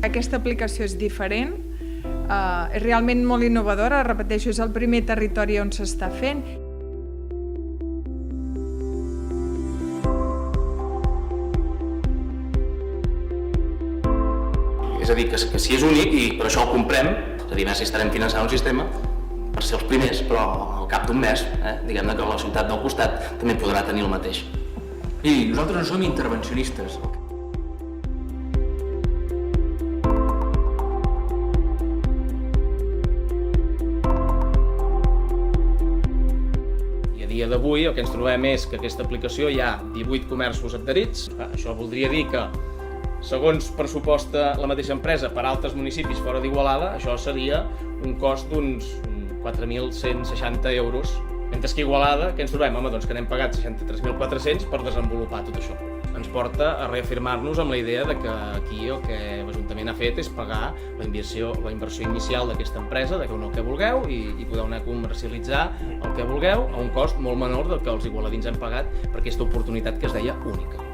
Aquesta aplicació és diferent, és realment molt innovadora, repeteixo, és el primer territori on s'està fent. És a dir, que si és únic i per això el comprem, és a dir, si estarem finançant un sistema per ser els primers, però al cap d'un mes, diguem-ne que la ciutat del costat també podrà tenir el mateix. I nosaltres no som intervencionistes. I a dia d'avui el que ens trobem és que aquesta aplicació hi ha 18 comerços adherits. Això voldria dir que, segons pressuposta la mateixa empresa per altres municipis fora d'Igualada, això seria un cost d'uns 4.160 euros. Mentre que a Igualada, què ens trobem? Home, doncs que n'hem pagat 63.400 per desenvolupar tot això. Ens porta a reafirmar-nos amb la idea de que aquí el que l'Ajuntament ha fet és pagar la inversió inicial d'aquesta empresa, de que el que vulgueu, i podeu anar a comercialitzar el que vulgueu a un cost molt menor del que els igualadins han pagat per aquesta oportunitat que es deia única.